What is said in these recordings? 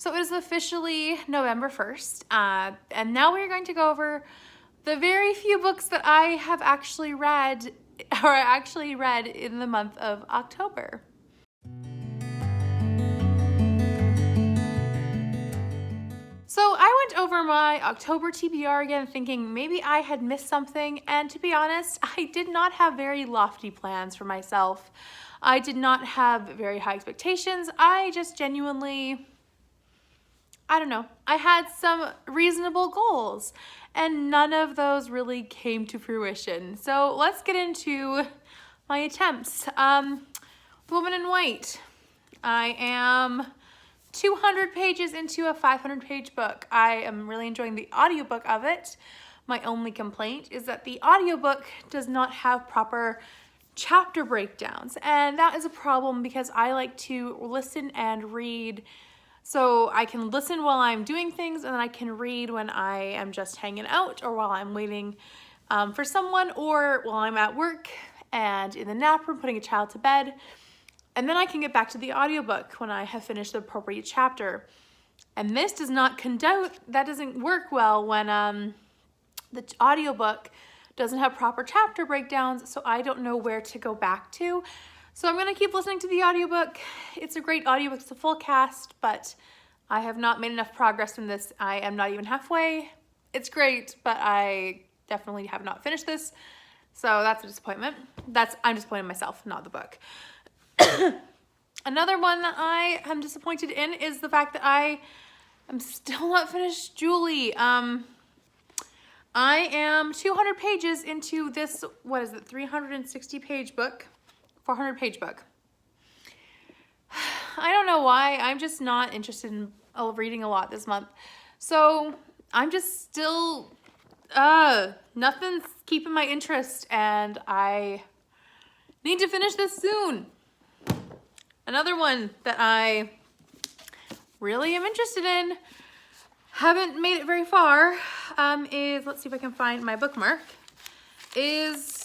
So it is officially November 1st, and now we're going to go over the very few books that I have actually read, in the month of October. So I went over my October TBR again thinking maybe I had missed something, and to be honest, I did not have very lofty plans for myself. I did not have very high expectations. I just genuinely, I don't know, I had some reasonable goals and none of those really came to fruition. So let's get into my attempts. Woman in White. I am 200 pages into a 500-page book. I am really enjoying the audiobook of it. My only complaint is that the audiobook does not have proper chapter breakdowns, and that is a problem because I like to listen and read. So I can listen while I'm doing things, and then I can read when I am just hanging out or while I'm waiting for someone, or while I'm at work and in the nap room putting a child to bed. And then I can get back to the audiobook when I have finished the appropriate chapter. And this does not that doesn't work well when the audiobook doesn't have proper chapter breakdowns, so I don't know where to go back to. So I'm gonna keep listening to the audiobook. It's a great audiobook, it's a full cast, but I have not made enough progress in this. I am not even halfway. It's great, but I definitely have not finished this. So that's a disappointment. I'm disappointed in myself, not the book. Another one that I am disappointed in is the fact that I am still not finished Julie. I am 200 pages into this, 360-page book, 400-page book. I don't know why, I'm just not interested in reading a lot this month. So I'm just still, nothing's keeping my interest, and I need to finish this soon. Another one that I really am interested in, haven't made it very far, is, let's see if I can find my bookmark, is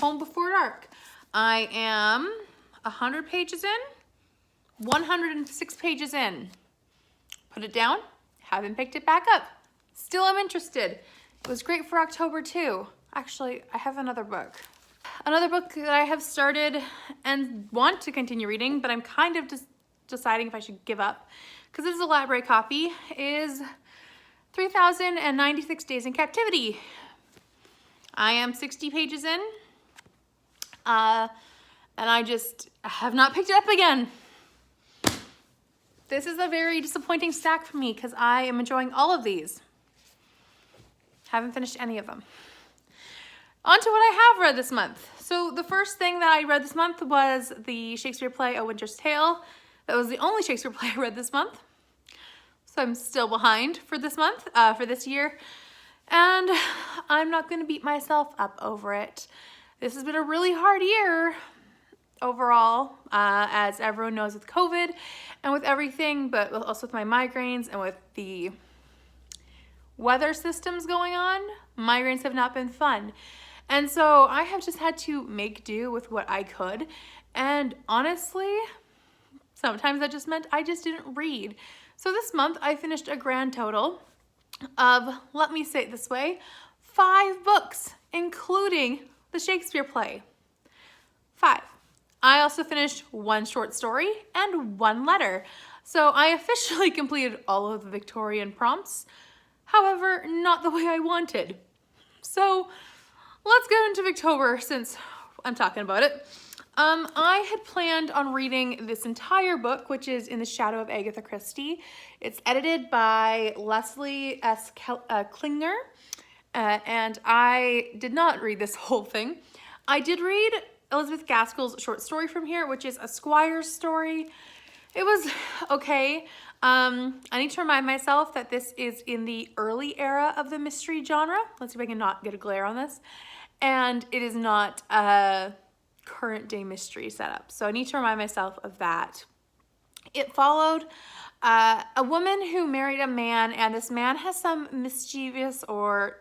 Home Before Dark. I am 100 pages in, 106 pages in. Put it down, haven't picked it back up. Still am interested. It was great for October too. Actually, I have another book. Another book that I have started and want to continue reading, but I'm kind of just deciding if I should give up, because it is a library copy, is 3096 Days in Captivity. I am 60 pages in, and I just have not picked it up again. This is a very disappointing stack for me because I am enjoying all of these. Haven't finished any of them. On to what I have read this month. So the first thing that I read this month was the Shakespeare play, A Winter's Tale. That was the only Shakespeare play I read this month. So I'm still behind for this month, for this year. And I'm not going to beat myself up over it. This has been a really hard year overall, as everyone knows, with COVID and with everything, but also with my migraines and with the weather systems going on. Migraines have not been fun. And so I have just had to make do with what I could. And honestly, sometimes that just meant I just didn't read. So this month I finished a grand total of, let me say it this way, 5 books, including the Shakespeare play. 5. I also finished 1 short story and 1 letter. So I officially completed all of the Victorian prompts. However, not the way I wanted. So let's go into Victober since I'm talking about it. I had planned on reading this entire book, which is In the Shadow of Agatha Christie. It's edited by Leslie S. Klinger, and I did not read this whole thing. I did read Elizabeth Gaskell's short story from here, which is a Squire story. It was okay. I need to remind myself that this is in the early era of the mystery genre. Let's see if I can not get a glare on this. And it is not a current day mystery setup. So I need to remind myself of that. It followed a woman who married a man, and this man has some mischievous or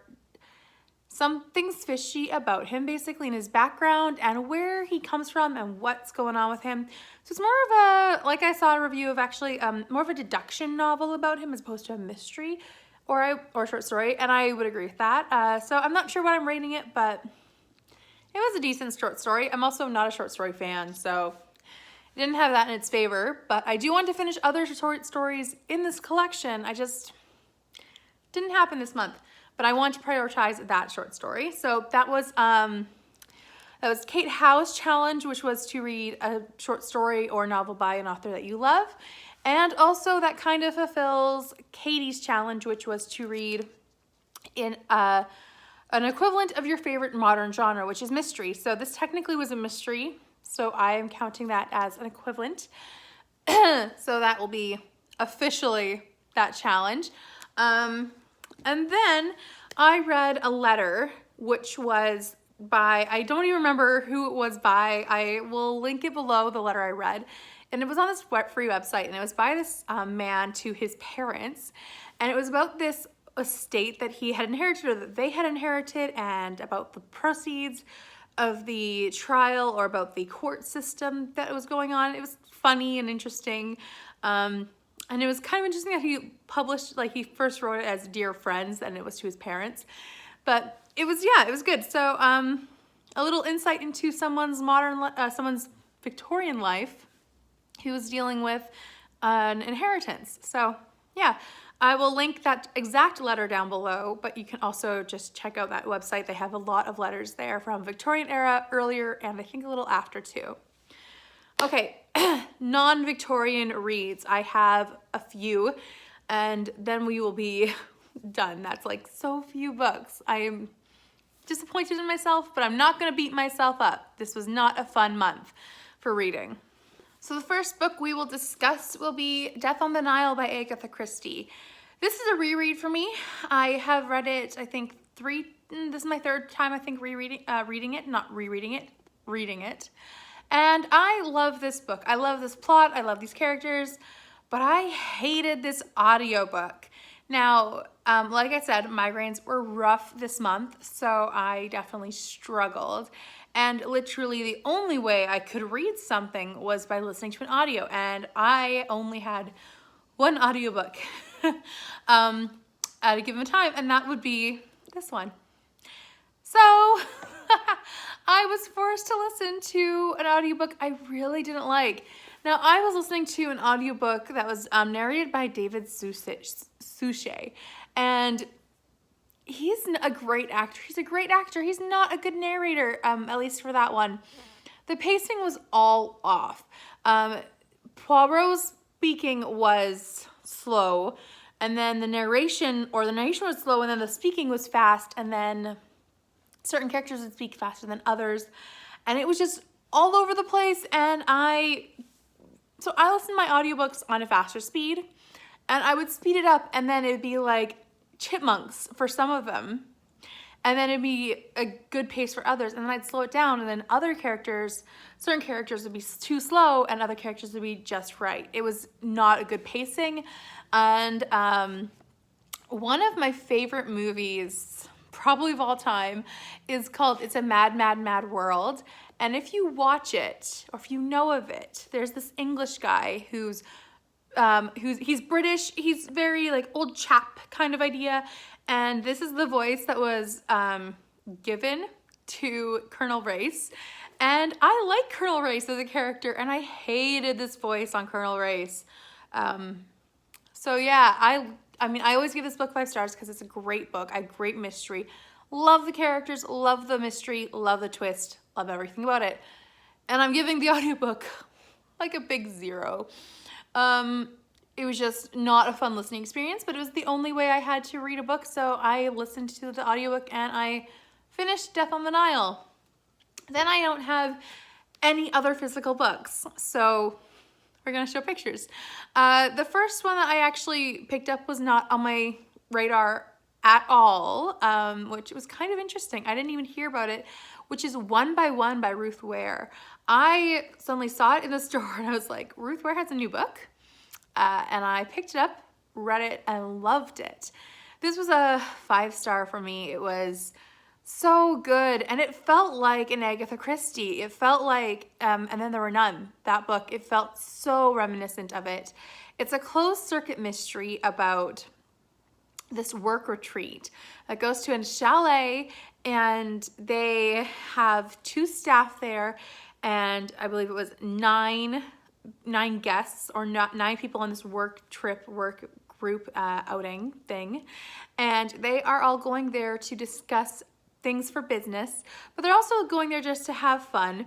something's fishy about him, basically, in his background and where he comes from and what's going on with him. So it's more of a, like I saw a review of actually, more of a deduction novel about him as opposed to a mystery or short story, and I would agree with that. So I'm not sure what I'm rating it, but it was a decent short story. I'm also not a short story fan, so it didn't have that in its favor, but I do want to finish other short stories in this collection. I just didn't happen this month, but I want to prioritize that short story. So that was Kate Howe's challenge, which was to read a short story or novel by an author that you love. And also that kind of fulfills Katie's challenge, which was to read in an equivalent of your favorite modern genre, which is mystery. So this technically was a mystery, so I am counting that as an equivalent. So that will be officially that challenge. And then I read a letter, which was by, I don't even remember who it was by. I will link it below, the letter I read. And it was on this free website, and it was by this man to his parents. And it was about this estate that he had inherited, or that they had inherited, and about the proceeds of the trial, or about the court system that was going on. It was funny and interesting. And it was kind of interesting that he published, like he first wrote it as Dear Friends, and it was to his parents. But it was, yeah, it was good. So a little insight into someone's someone's Victorian life who was dealing with an inheritance. So yeah, I will link that exact letter down below, but you can also just check out that website. They have a lot of letters there from Victorian era, earlier, and I think a little after too. Okay, non-Victorian reads. I have a few, and then we will be done. That's like so few books. I am disappointed in myself, but I'm not gonna beat myself up. This was not a fun month for reading. So the first book we will discuss will be Death on the Nile by Agatha Christie. This is a reread for me. I have read it, I think this is my third time, I think, reading it. And I love this book. I love this plot, I love these characters, but I hated this audiobook. Now, like I said, migraines were rough this month, so I definitely struggled. And literally the only way I could read something was by listening to an audio, and I only had one audiobook at a given time, and that would be this one. So I was forced to listen to an audiobook I really didn't like. Now, I was listening to an audiobook that was narrated by David Suchet, and he's a great actor. He's a great actor. He's not a good narrator, at least for that one. The pacing was all off. Poirot's speaking was slow, and then the narration was slow, and then the speaking was fast, and then certain characters would speak faster than others, and it was just all over the place. And so I listened to my audiobooks on a faster speed, and I would speed it up, and then it'd be like chipmunks for some of them, and then it'd be a good pace for others, and then I'd slow it down, and then certain characters would be too slow, and other characters would be just right. It was not a good pacing. And one of my favorite movies, probably of all time, is called It's a Mad, Mad, Mad World. And if you watch it, or if you know of it, there's this English guy he's British. He's very like old chap kind of idea. And this is the voice that was given to Colonel Race. And I like Colonel Race as a character, and I hated this voice on Colonel Race. So yeah, I mean, I always give this book 5 stars because it's a great book, a great mystery. Love the characters, love the mystery, love the twist, love everything about it. And I'm giving the audiobook like a big 0. It was just not a fun listening experience, but it was the only way I had to read a book, so I listened to the audiobook and I finished Death on the Nile. Then I don't have any other physical books, so we're gonna show pictures. The first one that I actually picked up was not on my radar at all, which was kind of interesting. I didn't even hear about it, which is One by One by Ruth Ware. I suddenly saw it in the store and I was like, Ruth Ware has a new book? And I picked it up, read it, and loved it. This was a 5 star for me. It was So good. And it felt like an Agatha Christie. It felt like, and then there were none, that book. It felt so reminiscent of it. It's a closed circuit mystery about this work retreat that goes to a chalet, and they have 2 staff there, and I believe it was nine guests, or 9 people on this work group outing thing, and they are all going there to discuss things for business, but they're also going there just to have fun.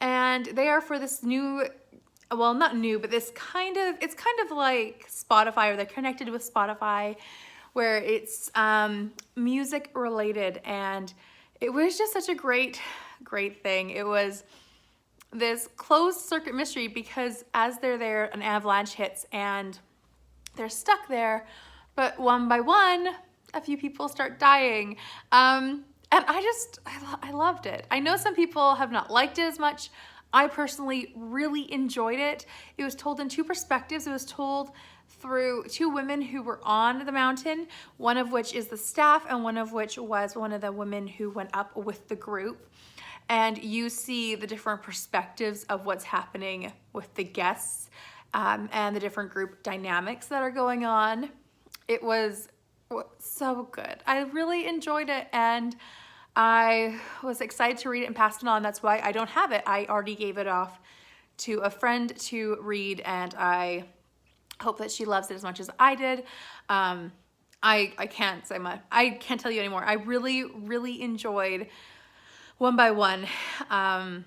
And they are for this new, well, not new, but this it's kind of like Spotify, or they're connected with Spotify, where it's music related. And it was just such a great thing. It was this closed circuit mystery because as they're there, an avalanche hits and they're stuck there, but one by one, a few people start dying. And I loved it. I know some people have not liked it as much. I personally really enjoyed it. It was told in 2 perspectives. It was told through 2 women who were on the mountain, one of which is the staff, and one of which was one of the women who went up with the group. And you see the different perspectives of what's happening with the guests, and the different group dynamics that are going on. It was so good. I really enjoyed it, and I was excited to read it and pass it on. That's why I don't have it. I already gave it off to a friend to read, and I hope that she loves it as much as I did. I can't say much. I can't tell you anymore. I really enjoyed One by One. I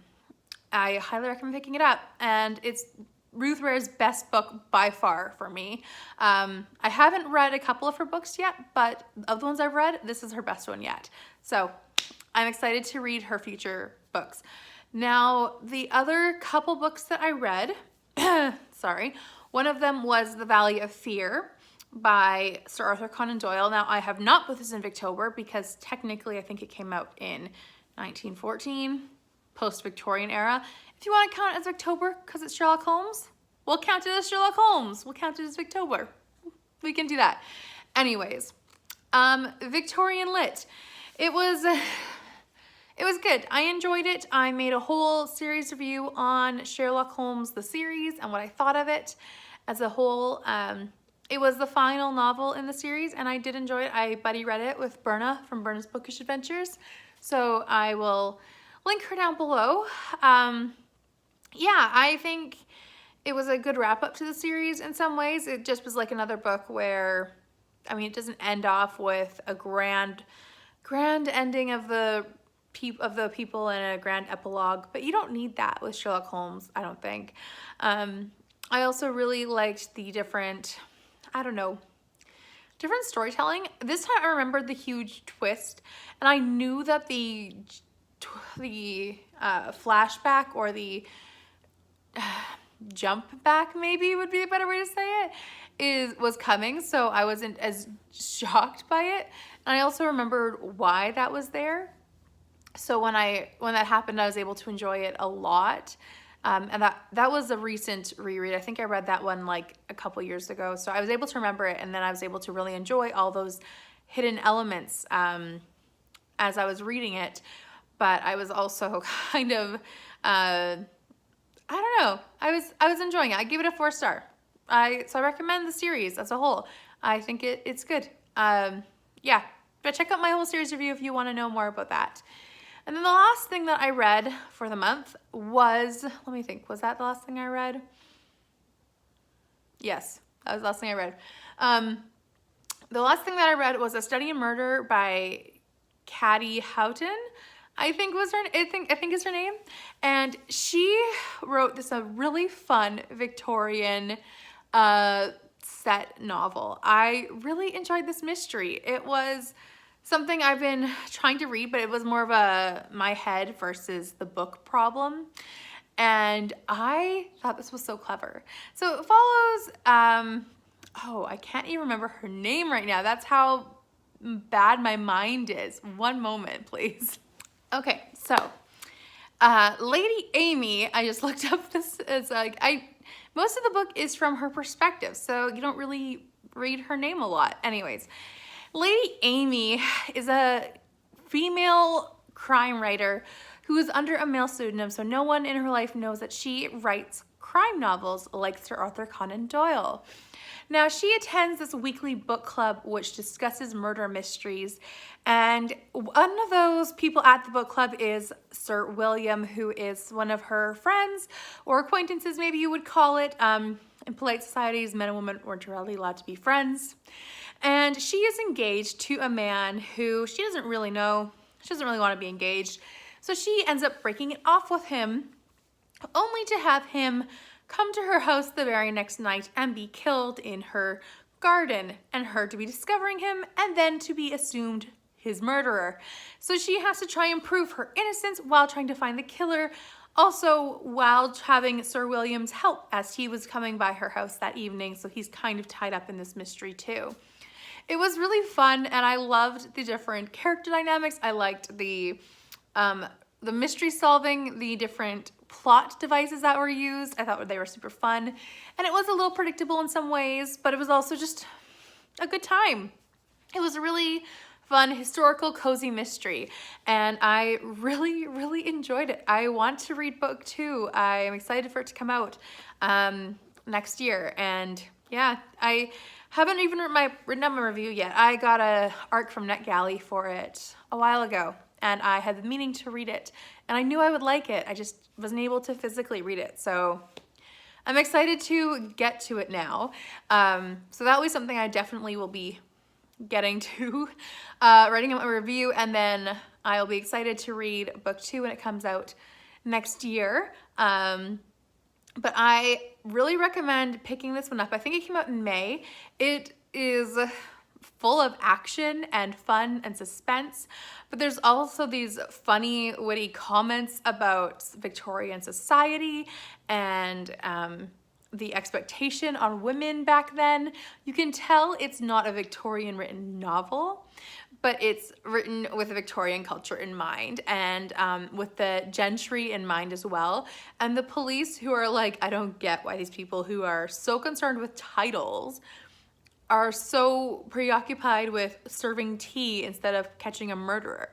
highly recommend picking it up, and it's Ruth Ware's best book by far for me. I haven't read a couple of her books yet, but of the ones I've read, this is her best one yet. So I'm excited to read her future books. Now, the other couple books that I read, sorry, one of them was The Valley of Fear by Sir Arthur Conan Doyle. Now, I have not put this in Victober because technically I think it came out in 1914, post-Victorian era. If you want to count it as Victober because it's Sherlock Holmes, we'll count it as Sherlock Holmes. We'll count it as Victober. We can do that. Anyways, Victorian Lit. It was good. I enjoyed it. I made a whole series review on Sherlock Holmes, the series, and what I thought of it as a whole. It was the final novel in the series, and I did enjoy it. I buddy read it with Berna from Berna's Bookish Adventures, so I will link her down below. Yeah, I think it was a good wrap up to the series in some ways. It just was like another book where, I mean, it doesn't end off with a grand ending of the people in a grand epilogue, but you don't need that with Sherlock Holmes, I don't think. I also really liked the different storytelling. This time I remembered the huge twist, and I knew that the flashback, or the jump back maybe would be a better way to say it, was coming, so I wasn't as shocked by it. And I also remembered why that was there. So when that happened, I was able to enjoy it a lot. And that was a recent reread. I think I read that one like a couple years ago. So I was able to remember it, and then I was able to really enjoy all those hidden elements as I was reading it. But I was also kind of, I don't know. I was enjoying it. I gave it a 4-star. So I recommend the series as a whole. I think it's good. Yeah, but check out my whole series review if you want to know more about that. And then the last thing that I read for the month was, let me think, was that the last thing I read? Yes, that was the last thing I read. The last thing that I read was A Study in Murder by Callie Hutton, I think is her name. And she wrote this a really fun Victorian set novel. I really enjoyed this mystery. It was something I've been trying to read, but it was more of my head versus the book problem. And I thought this was so clever. So it follows, I can't even remember her name right now. That's how bad my mind is. One moment, please. Okay, so Lady Amy, I just looked up this, it's like, most of the book is from her perspective, so you don't really read her name a lot. Anyways, Lady Amy is a female crime writer who is under a male pseudonym, so no one in her life knows that she writes crime novels like Sir Arthur Conan Doyle. Now, she attends this weekly book club which discusses murder mysteries, and one of those people at the book club is Sir William, who is one of her friends or acquaintances, maybe you would call it. In polite societies, men and women weren't really allowed to be friends. And she is engaged to a man who she doesn't really know. She doesn't really want to be engaged. So she ends up breaking it off with him, only to have him come to her house the very next night and be killed in her garden, and her to be discovering him and then to be assumed his murderer. So she has to try and prove her innocence while trying to find the killer, also while having Sir William's help as he was coming by her house that evening, so he's kind of tied up in this mystery too. It was really fun, and I loved the different character dynamics. I liked the mystery solving, the different plot devices that were used. I thought they were super fun, and it was a little predictable in some ways, but it was also just a good time. It was a really fun, historical, cozy mystery, and I really, really enjoyed it. I want to read book 2. I am excited for it to come out next year, and yeah, I haven't even written up my review yet. I got a ARC from NetGalley for it a while ago, and I had been meaning to read it, and I knew I would like it. I just wasn't able to physically read it, so I'm excited to get to it now. So that was something I definitely will be getting to, writing up my review, and then I'll be excited to read book 2 when it comes out next year. But I really recommend picking this one up. I think it came out in May. It is full of action and fun and suspense, but there's also these funny, witty comments about Victorian society and the expectation on women back then. You can tell it's not a Victorian written novel, but it's written with a Victorian culture in mind, and with the gentry in mind as well. And the police, who are like, I don't get why these people who are so concerned with titles are so preoccupied with serving tea instead of catching a murderer.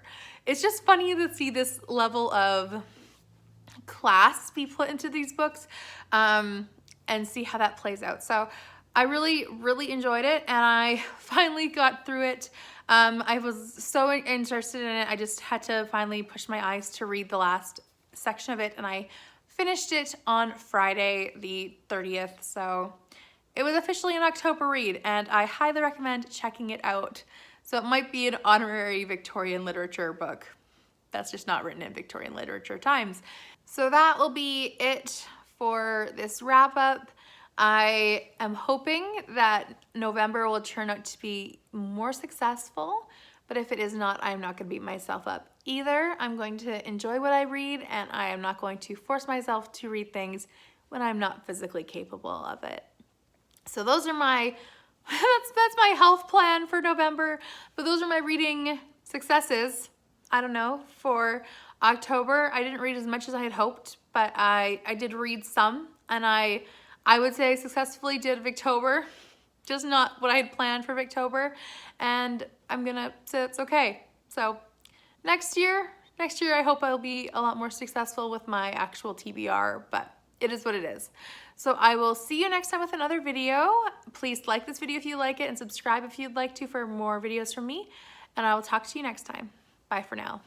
It's just funny to see this level of class be put into these books, and see how that plays out. So I really, really enjoyed it, and I finally got through it. I was so interested in it. I just had to finally push my eyes to read the last section of it, and I finished it on Friday the 30th. So it was officially an October read, and I highly recommend checking it out. So it might be an honorary Victorian literature book that's just not written in Victorian literature times. So that will be it for this wrap up. I am hoping that November will turn out to be more successful, but if it is not, I'm not going to beat myself up either. I'm going to enjoy what I read, and I am not going to force myself to read things when I'm not physically capable of it. So those are my, that's my health plan for November, but those are my reading successes. I don't know, for October, I didn't read as much as I had hoped, but I did read some, and I would say I successfully did Victober, just not what I had planned for Victober, and I'm gonna say it's okay. So next year I hope I'll be a lot more successful with my actual TBR, but it is what it is. So I will see you next time with another video. Please like this video if you like it, and subscribe if you'd like to for more videos from me, and I will talk to you next time. Bye for now.